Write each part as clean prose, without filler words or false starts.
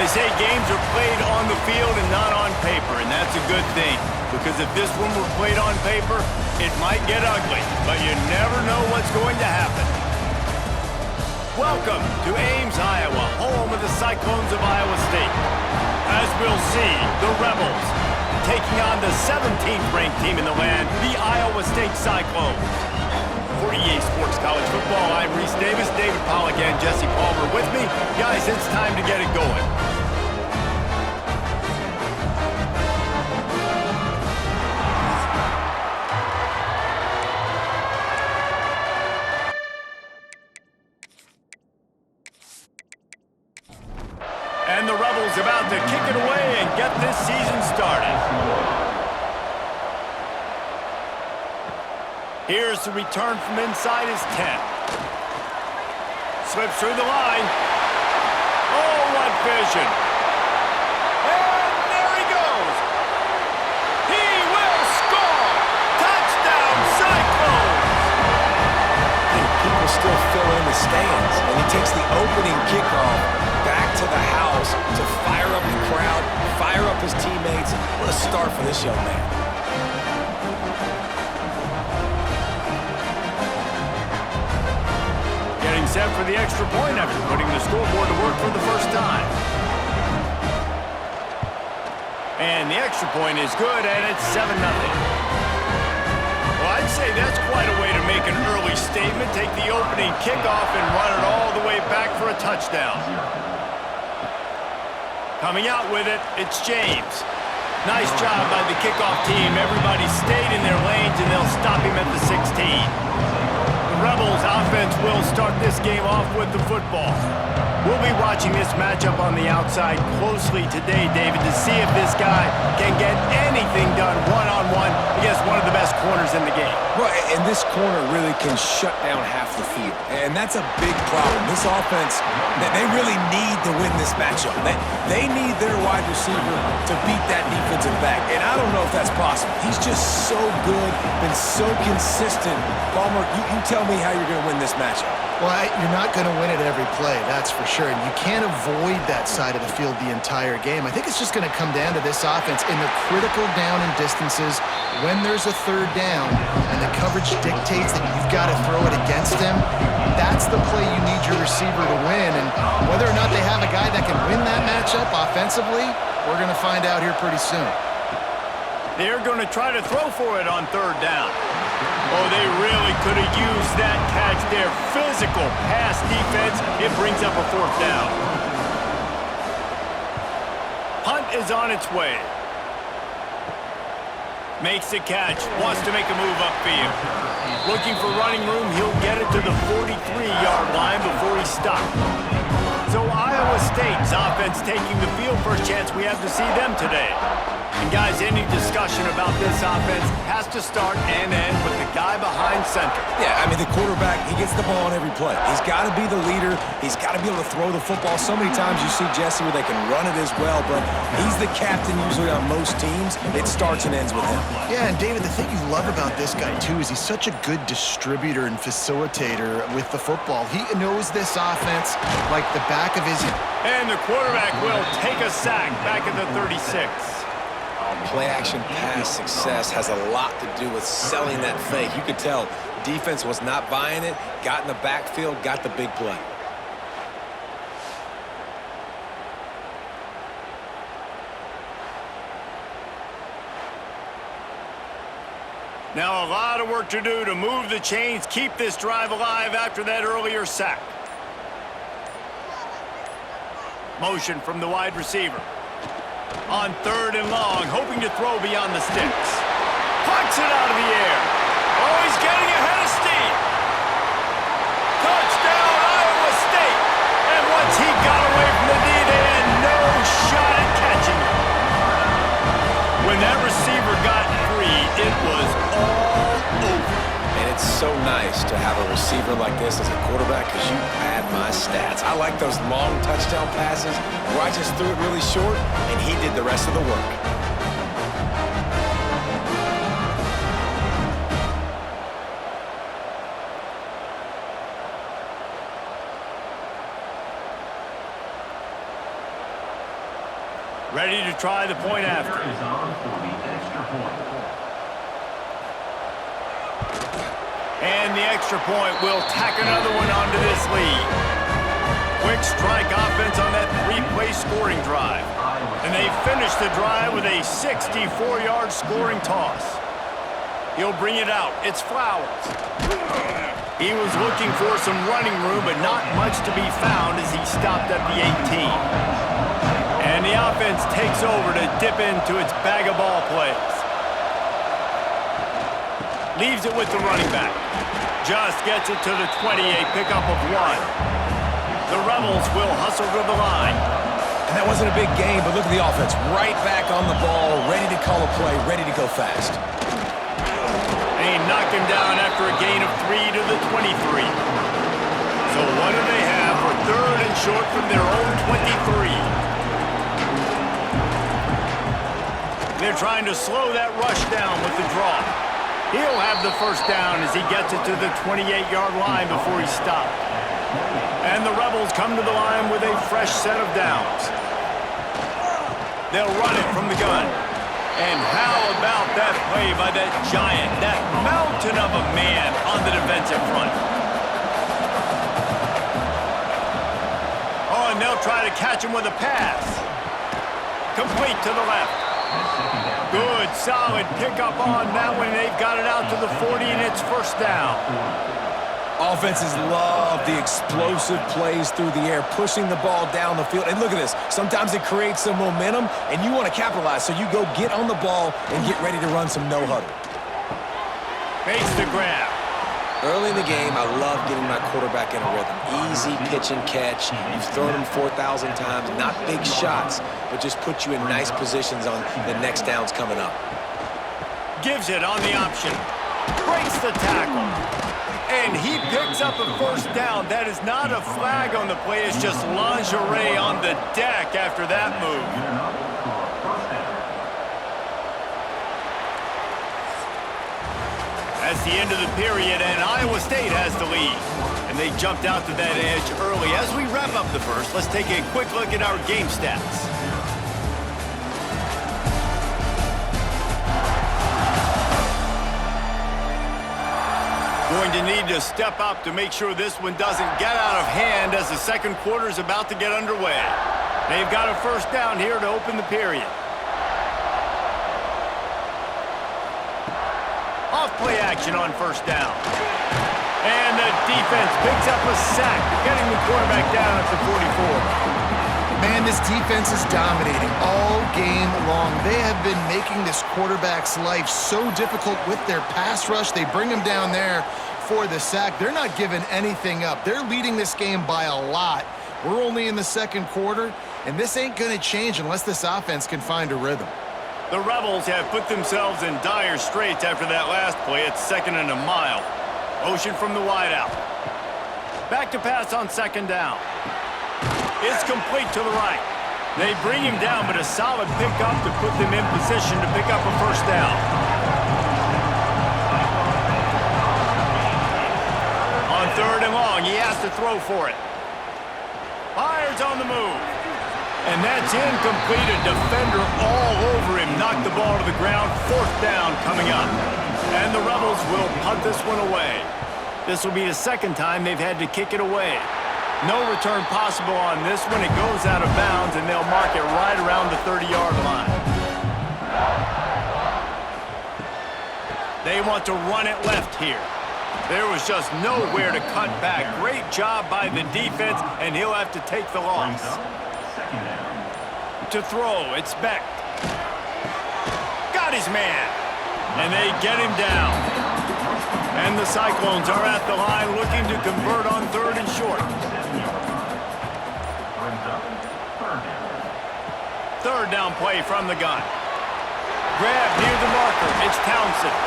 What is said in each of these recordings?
They say games are played on the field and not on paper, and that's a good thing. Because if this one were played on paper, it might get ugly, but you never know what's going to happen. Welcome to Ames, Iowa, home of the Cyclones of Iowa State. As we'll see, the Rebels taking on the 17th ranked team in the land, the Iowa State Cyclones. For EA Sports College Football, I'm Reese Davis, David Pollack, and Jesse Palmer with me. Guys, it's time to get it going. And the Rebels about to kick it away and get this season started. Here's the return from inside his 10. Slips through the line. Oh, what vision. And there he goes. He will score. Touchdown, Cyclones. And people still fill in the stands. And he takes the opening kickoff back to the house to fire up the crowd, fire up his teammates. What a start for this young man. Set for the extra point after putting the scoreboard to work for the first time. And the extra point is good, and it's 7-0. Well, I'd say that's quite a way to make an early statement. Take the opening kickoff and run it all the way back for a touchdown. Coming out with it, it's James. Nice job by the kickoff team. Everybody stayed in their lanes, and they'll stop him at the 16. Rebels offense will start this game off with the football. We'll be watching this matchup on the outside closely today, David, to see if this guy can get anything done one-on-one against one of the best corners in the game. Well, and this corner really can shut down half the field, and that's a big problem. This offense, they really need to win this matchup. They need their wide receiver to beat that defensive back, and I don't know if that's possible. He's just so good, been so consistent. Palmer, you tell me how you're going to win this matchup. Well, you're not going to win it every play, that's for sure. And you can't avoid that side of the field the entire game. I think it's just going to come down to this offense in the critical down and distances when there's a third down and the coverage dictates that you've got to throw it against him. That's the play you need your receiver to win. And whether or not they have a guy that can win that matchup offensively, we're going to find out here pretty soon. They're going to try to throw for it on third down. Oh, they really could have used that catch there. Physical pass defense. It brings up a fourth down. Punt is on its way. Makes the catch. Wants to make a move upfield. Looking for running room. He'll get it to the 43-yard line before he stops. So Iowa State's offense taking the field. First chance we have to see them today. And guys, any discussion about this offense has to start and end with the guy behind center. Yeah, I mean, the quarterback, he gets the ball on every play. He's got to be the leader. He's got to be able to throw the football. So many times you see Jesse where they can run it as well, but he's the captain usually on most teams. It starts and ends with him. Yeah, and David, the thing you love about this guy, too, is he's such a good distributor and facilitator with the football. He knows this offense like the back of his hand. And the quarterback will take a sack back at the 36. Play-action pass success has a lot to do with selling that fake. You could tell defense was not buying it, got in the backfield, got the big play. Now a lot of work to do to move the chains, keep this drive alive after that earlier sack. Motion from the wide receiver. On third and long, hoping to throw beyond the sticks. Pucks it out of the air. Oh, he's getting ahead of steam. Touchdown, Iowa State. And once he got away from the D-end, no shot at catching him. When that receiver got free, it was all over. And it's so nice to have a receiver like this as a quarterback because you pad my stats. I like those long touchdown passes where I just threw it really short and he did the rest of the work. Ready to try the point after. And the extra point will tack another one onto this lead. Quick strike offense on that three-play scoring drive. And they finish the drive with a 64-yard scoring toss. He'll bring it out. It's Flowers. He was looking for some running room, but not much to be found as he stopped at the 18. And the offense takes over to dip into its bag of ball plays. Leaves it with the running back. Just gets it to the 20, a pickup of 1. The Rebels will hustle to the line. And that wasn't a big game, but look at the offense. Right back on the ball, ready to call a play, ready to go fast. They knock him down after a gain of 3 to the 23. So what do they have for 3rd and short from their own 23? They're trying to slow that rush down with the draw. He'll have the first down as he gets it to the 28-yard line before he stopped. And the Rebels come to the line with a fresh set of downs. They'll run it from the gun. And how about that play by that giant, that mountain of a man on the defensive front? Oh, and they'll try to catch him with a pass. Complete to the left. Good, solid pickup on that one. They've got it out to the 40, and it's first down. Offenses love the explosive plays through the air, pushing the ball down the field. And look at this. Sometimes it creates some momentum, and you want to capitalize. So you go get on the ball and get ready to run some no-huddle. Makes the grab. Early in the game, I love getting my quarterback in a rhythm. Easy pitch and catch. You've thrown him 4,000 times. Not big shots, but just put you in nice positions on the next downs coming up. Gives it on the option. Breaks the tackle. And he picks up a first down. That is not a flag on the play. It's just lingerie on the deck after that move. That's the end of the period, and Iowa State has the lead. And they jumped out to that edge early. As we wrap up the first, let's take a quick look at our game stats. Going to need to step up to make sure this one doesn't get out of hand as the second quarter is about to get underway. They've got a first down here to open the period. Off-play action on first down. And the defense picks up a sack, getting the quarterback down at the 44. Man, this defense is dominating all game long. They have been making this quarterback's life so difficult with their pass rush. They bring him down there for the sack. They're not giving anything up. They're leading this game by a lot. We're only in the second quarter, and this ain't going to change unless this offense can find a rhythm. The Rebels have put themselves in dire straits after that last play. It's 2nd and a mile. Motion from the wideout. Back to pass on 2nd down. It's complete to the right. They bring him down, but a solid pickup to put them in position to pick up a first down. On 3rd and long, he has to throw for it. Fires on the move. And that's incomplete. A defender all over him. Knocked the ball to the ground. 4th down coming up. And the Rebels will punt this one away. This will be the second time they've had to kick it away. No return possible on this one. It goes out of bounds, and they'll mark it right around the 30-yard line. They want to run it left here. There was just nowhere to cut back. Great job by the defense, and he'll have to take the loss. To throw, it's Beck. Got his man. And they get him down. And the Cyclones are at the line looking to convert on 3rd and short. 3rd down play from the gun. Grab near the marker. It's Townsend.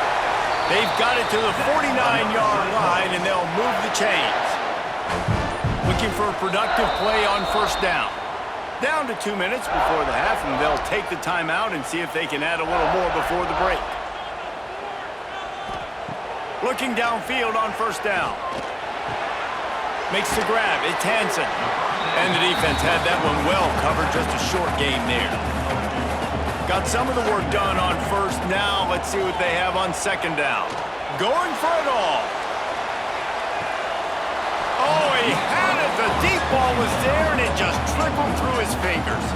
They've got it to the 49-yard line, and they'll move the chains. Looking for a productive play on first down. Down to 2 minutes before the half, and they'll take the timeout and see if they can add a little more before the break. Looking downfield on first down. Makes the grab. It's Hansen. And the defense had that one well covered. Just a short game there. Got some of the work done on first. Now let's see what they have on second down. Going for it all. Oh, he had it. The deep ball was there, and it just trickled through his fingers.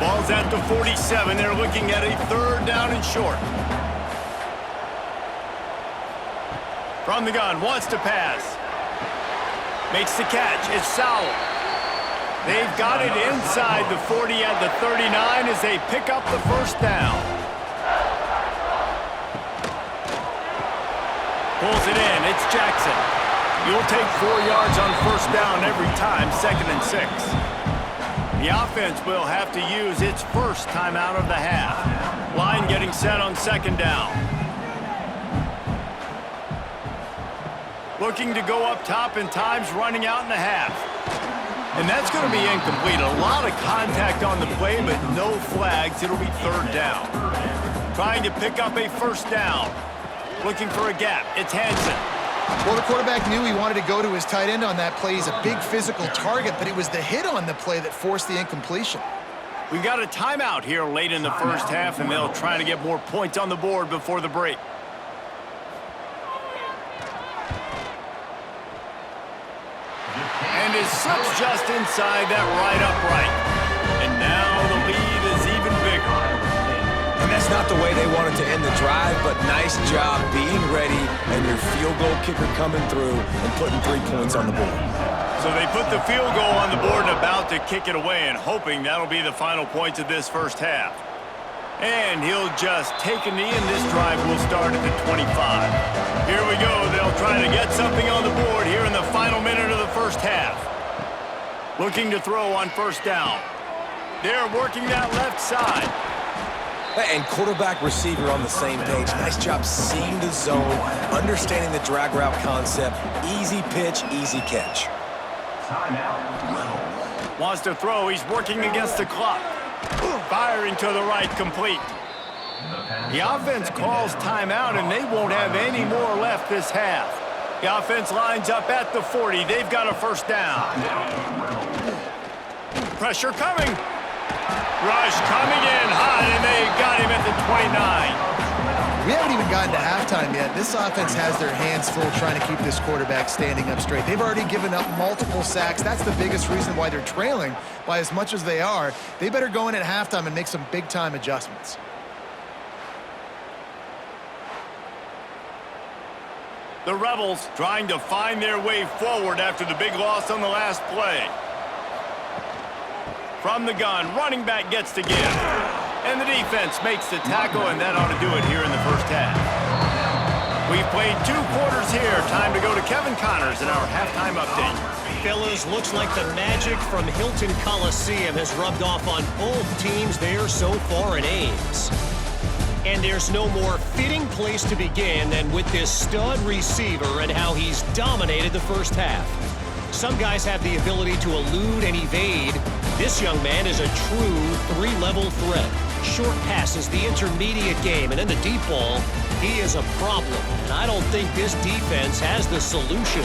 Ball's at the 47. They're looking at a third down and short. From the gun, wants to pass. Makes the catch. It's Sowell. They've got it inside the 40 at the 39 as they pick up the first down. Pulls it in. It's Jackson. You'll take 4 yards on first down every time, 2nd and 6. The offense will have to use its first timeout of the half. Line getting set on second down. Looking to go up top, and time's running out in the half. And that's going to be incomplete. A lot of contact on the play, but no flags. It'll be third down. Trying to pick up a first down. Looking for a gap. It's Hansen. Well, the quarterback knew he wanted to go to his tight end on that play. He's a big physical target, but it was the hit on the play that forced the incompletion. We've got a timeout here late in the first half, and they'll try to get more points on the board before the break. And his slips just inside that right upright. And now the lead is even bigger. And that's not the way they wanted to end the drive, but nice job being ready and your field goal kicker coming through and putting 3 points on the board. So they put the field goal on the board and about to kick it away, and hoping that'll be the final points of this first half. And he'll just take a knee, and this drive will start at the 25. Here we go. They'll try to get something on the board here in the final minute of the first half. Looking to throw on first down. They're working that left side. And quarterback receiver on the same page. Nice job seeing the zone, understanding the drag route concept. Easy pitch, easy catch. Wants to throw. He's working against the clock. Firing to the right, complete. The offense calls timeout, and they won't have any more left this half. The offense lines up at the 40. They've got a first down. Pressure coming. Rush coming in hot, and they got him at the 29. We haven't even gotten to halftime yet. This offense has their hands full trying to keep this quarterback standing up straight. They've already given up multiple sacks. That's the biggest reason why they're trailing by as much as they are. They better go in at halftime and make some big-time adjustments. The Rebels trying to find their way forward after the big loss on the last play. From the gun, running back gets the give. And the defense makes the tackle, and that ought to do it here in the first half. We've played 2 quarters here. Time to go to Kevin Connors in our halftime update. Fellas, looks like the magic from Hilton Coliseum has rubbed off on both teams there so far in Ames. And there's no more fitting place to begin than with this stud receiver and how he's dominated the first half. Some guys have the ability to elude and evade. This young man is a true 3-level threat. Short passes, the intermediate game, and in the deep ball, he is a problem. And I don't think this defense has the solution.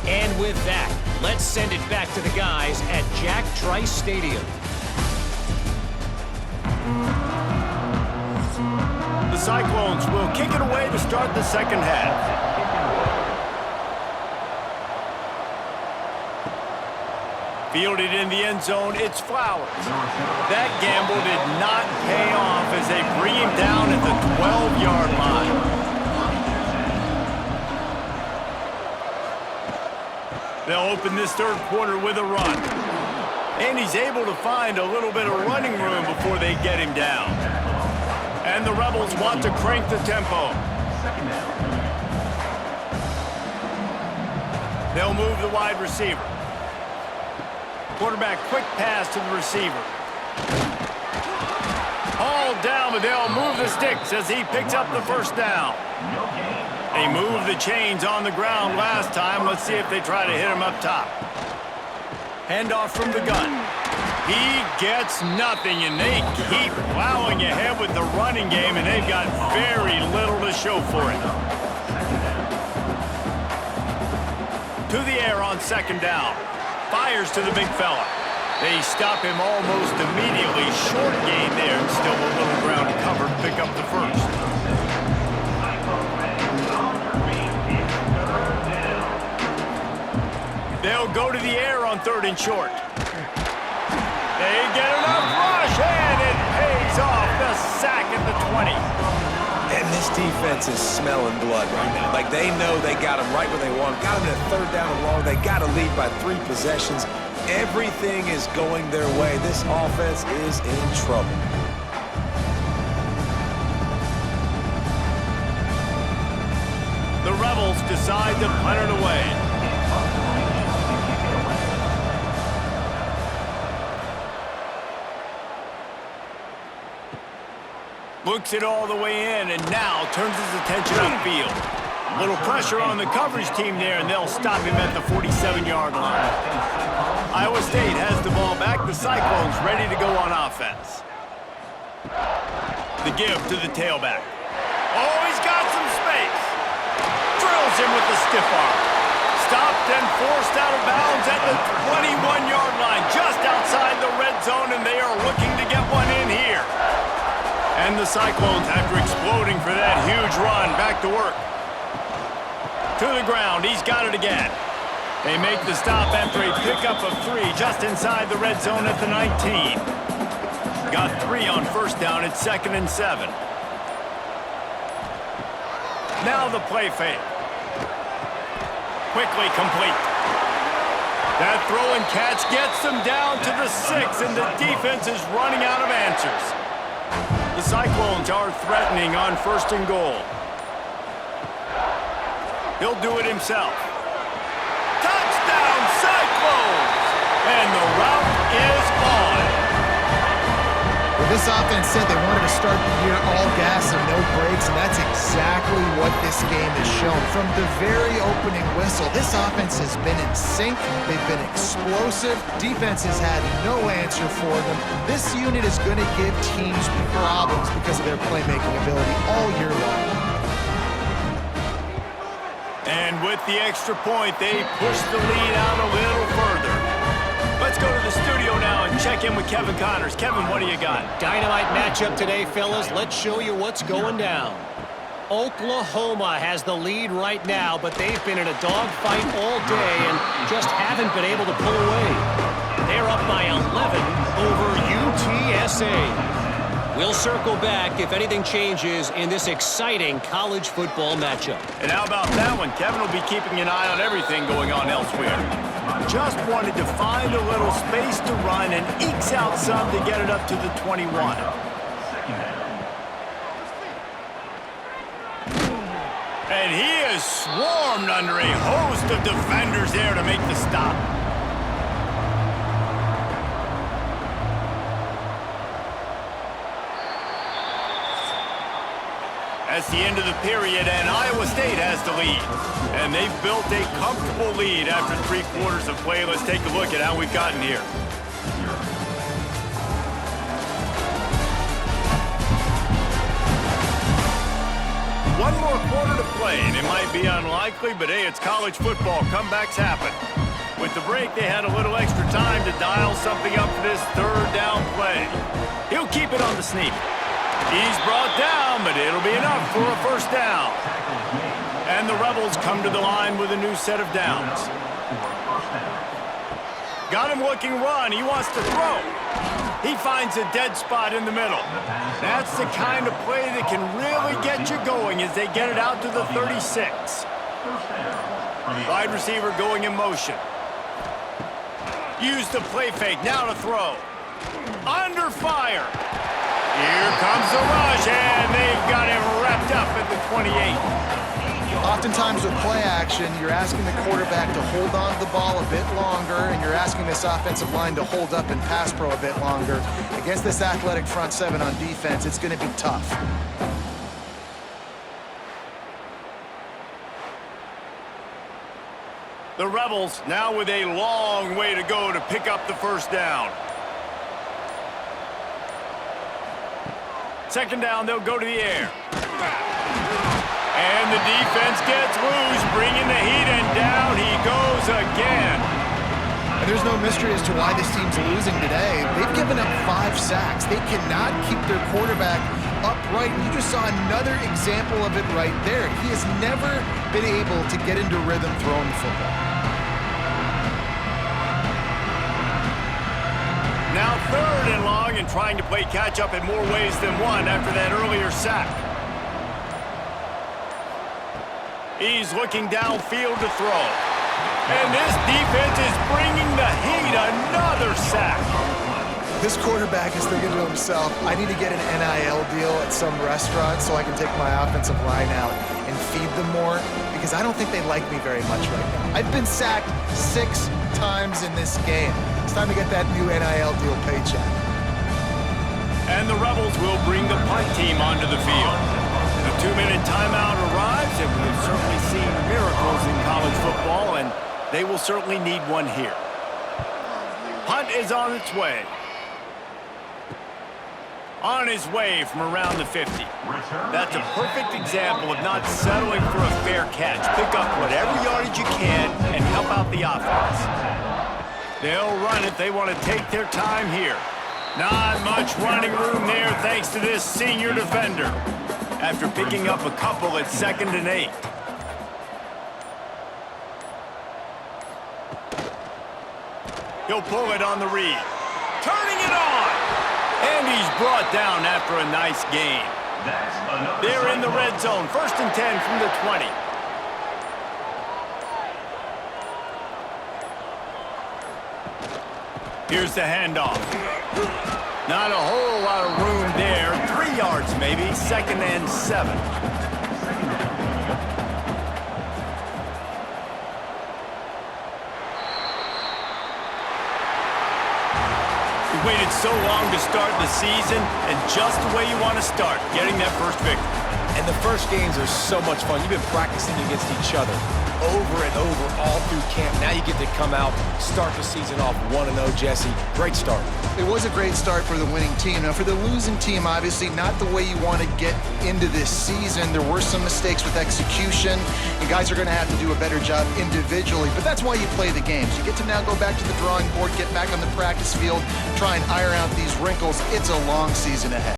And with that, let's send it back to the guys at Jack Trice Stadium. The Cyclones will kick it away to start the second half. Fielded in the end zone, it's Flowers. That gamble did not pay off as they bring him down at the 12-yard line. They'll open this third quarter with a run. And he's able to find a little bit of running room before they get him down. And the Rebels want to crank the tempo. They'll move the wide receiver. Quarterback, quick pass to the receiver. All down, but they'll move the sticks as he picks up the first down. They moved the chains on the ground last time. Let's see if they try to hit him up top. Handoff from the gun. He gets nothing, and they keep plowing ahead with the running game, and they've got very little to show for it. To the air on second down. Fires to the big fella. They stop him almost immediately. Short gain there, and still a little 3rd and short. They get enough rush, and it pays off. The sack at the 20. And this defense is smelling blood right now. Like, they know they got him right where they want him. Got him in a 3rd down and long. They got to lead by 3 possessions. Everything is going their way. This offense is in trouble. The Rebels decide to punt it away. Looks it all the way in, and now turns his attention upfield. Little pressure on the coverage team there, and they'll stop him at the 47-yard line. Iowa State has the ball back. The Cyclones ready to go on offense. The give to the tailback. Oh, he's got some space. Drills him with the stiff arm. Stopped and forced out of bounds at the 21-yard line, just outside the red zone, and they are looking to get one in here. And the Cyclones, after exploding for that huge run, back to work. To the ground, he's got it again. They make the stop after a pickup of 3 just inside the red zone at the 19. Got 3 on 1st down at 2nd and 7. Now the play fake. Quickly complete. That throw and catch gets them down to the 6, and the defense is running out of answers. The Cyclones are threatening on 1st and goal. He'll do it himself. Touchdown, Cyclones! And the route is on. Well, this offense said they wanted to start the year all gas and no brakes, and that's exactly what this game has shown. From the very opening whistle, this offense has been in sync. They've been explosive. Defense has had no answer for them. This unit is going to give teams problems because of their playmaking ability all year long. And with the extra point, they push the lead out a little further. Let's go to the studio now and check in with Kevin Connors. Kevin, what do you got? Dynamite matchup today, fellas. Let's show you what's going down. Oklahoma has the lead right now, but they've been in a dogfight all day and just haven't been able to pull away. They're up by 11 over UTSA. We'll circle back if anything changes in this exciting college football matchup. And how about that one? Kevin will be keeping an eye on everything going on elsewhere. Just wanted to find a little space to run and ekes out some to get it up to the 21. And he is swarmed under a host of defenders there to make the stop. That's the end of the period, and Iowa State has the lead. And they've built a comfortable lead after 3 quarters of play. Let's take a look at how we've gotten here. One more quarter to play, and it might be unlikely, but hey, it's college football. Comebacks happen. With the break, they had a little extra time to dial something up for this 3rd down play. He'll keep it on the sneak. He's brought down, but it'll be enough for a 1st down. And the Rebels come to the line with a new set of downs. Got him looking run. He wants to throw. He finds a dead spot in the middle. That's the kind of play that can really get you going as they get it out to the 36. Wide receiver going in motion. Use the play fake. Now to throw. Under fire. Here comes the rush, and they've got him wrapped up at the 28. Oftentimes with play action, you're asking the quarterback to hold on to the ball a bit longer, and you're asking this offensive line to hold up and pass pro a bit longer. Against this athletic front 7 on defense, it's going to be tough. The Rebels now with a long way to go to pick up the 1st down. 2nd down, they'll go to the air. And the defense gets loose, bringing the heat, and down he goes again. And there's no mystery as to why this team's losing today. They've given up 5 sacks. They cannot keep their quarterback upright. And you just saw another example of it right there. He has never been able to get into rhythm throwing the football. Now 3rd and long and trying to play catch-up in more ways than one after that earlier sack. He's looking downfield to throw. And this defense is bringing the heat. Another sack. This quarterback is thinking to himself, I need to get an NIL deal at some restaurant so I can take my offensive line out and feed them more, because I don't think they like me very much right now. I've been sacked 6 times in this game. It's time to get that new NIL deal paycheck. And the Rebels will bring the punt team onto the field. The 2-minute timeout arrives, and we've certainly seen miracles in college football, and they will certainly need one here. Punt is on its way. On his way from around the 50. That's a perfect example of not settling for a fair catch. Pick up whatever yardage you can and help out the offense. They'll run it. They want to take their time here. Not much running room there thanks to this senior defender. After picking up a couple at 2nd and 8. He'll pull it on the read. Turning it on! And he's brought down after a nice gain. They're in the red zone. 1st and 10 from the 20. Here's the handoff. Not a whole lot of room there. 3 yards maybe. 2nd and 7. We waited so long to start the season, and just the way you want to start, getting that first victory. And the first games are so much fun. You've been practicing against each other over and over all through camp. Now you get to come out, start the season off 1-0, Jesse. Great start. It was a great start for the winning team. Now, for the losing team, obviously not the way you want to get into this season. There were some mistakes with execution, and guys are going to have to do a better job individually. But that's why you play the games. You get to now go back to the drawing board, get back on the practice field, try and iron out these wrinkles. It's a long season ahead.